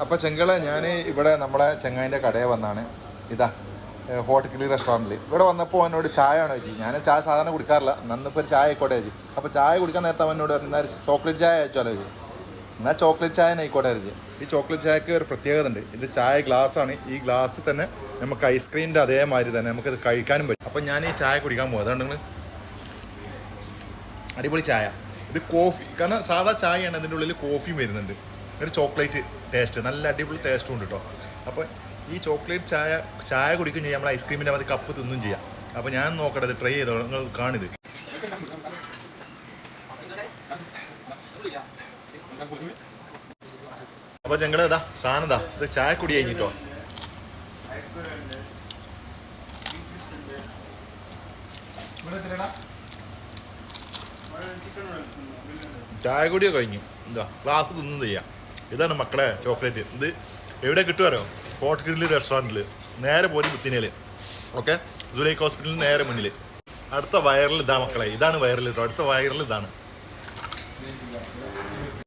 അപ്പോൾ ചെങ്കള ഞാൻ ഇവിടെ നമ്മുടെ ചെങ്ങായിൻ്റെ കടയിൽ വന്നാണ്. ഇതാ ഹോട്ട് കിളി റെസ്റ്റോറൻറ്റിൽ ഇവിടെ വന്നപ്പോൾ എന്നോട് ചായ ആണോ ചോദിച്ചു. ഞാൻ ചായ സാധാരണ കുടിക്കാറില്ല, നന്നിപ്പോൾ ഒരു ചായ ആയിക്കോട്ടെ ചോദിച്ചു. അപ്പോൾ ചായ കുടിക്കാൻ നേരത്തെ അവനോട് പറഞ്ഞു എന്നാൽ ചോക്ലേറ്റ് ചായ അയച്ചാലോ ചോദിച്ചു. എന്നാൽ ചോക്ലേറ്റ് ചായ ആയിക്കോട്ടെ ചോദിച്ചു. ഈ ചോക്ലേറ്റ് ചായക്ക് ഒരു പ്രത്യേകത ഉണ്ട്. ഇത് ചായ ഗ്ലാസ്സാണ്. ഈ ഗ്ലാസ്സിൽ തന്നെ നമുക്ക് ഐസ്ക്രീമിൻ്റെ അതേമാതിരി തന്നെ നമുക്കത് കഴിക്കാനും പറ്റും. അപ്പം ഞാൻ ഈ ചായ കുടിക്കാൻ പോകും. അതുകൊണ്ട് അടിപൊളി ചായ. ഇത് കോഫി, കാരണം സാധാ ചായയാണ്, അതിൻ്റെ ഉള്ളിൽ കോഫിയും വരുന്നുണ്ട്, ഒരു ചോക്ലേറ്റ് ടേസ്റ്റ്, നല്ല അടിപൊളി ടേസ്റ്റും ഉണ്ട് കേട്ടോ. അപ്പോൾ ഈ ചോക്ലേറ്റ് ചായ കുടിക്കുകയും ചെയ്യാം, നമ്മൾ ഐസ്ക്രീമിൻ്റെ മതി കപ്പ് തിന്നും ചെയ്യാം. അപ്പോൾ ഞാൻ നോക്കട്ടെ, ഇത് ട്രൈ ചെയ്തോ, നിങ്ങൾ കാണിത്. അപ്പോൾ ഞങ്ങൾ ഇതാ സാധനം ഇതാ, ഇത് ചായ കുടി കഴിഞ്ഞിട്ടോ. ചായ കുടിയൊക്കെ കഴിഞ്ഞു. എന്താ ഗ്ലാസ് തിന്നും ചെയ്യാം. ഇതാണ് മക്കളെ ചോക്ലേറ്റ്. ഇത് എവിടെ കിട്ടുമല്ലോ, ഹോട്ട് ഗ്രില്ല് റെസ്റ്റോറൻറ്റിൽ നേരെ പോലും കുത്തിനേൽ. ഓക്കെ, സുലൈഖ് ഹോസ്പിറ്റലിന് നേരെ മുന്നിൽ. അടുത്ത വയറിൽ ഇതാ മക്കളെ, ഇതാണ് വയറിൽ കേട്ടോ. അടുത്ത വയറിൽ ഇതാണ്.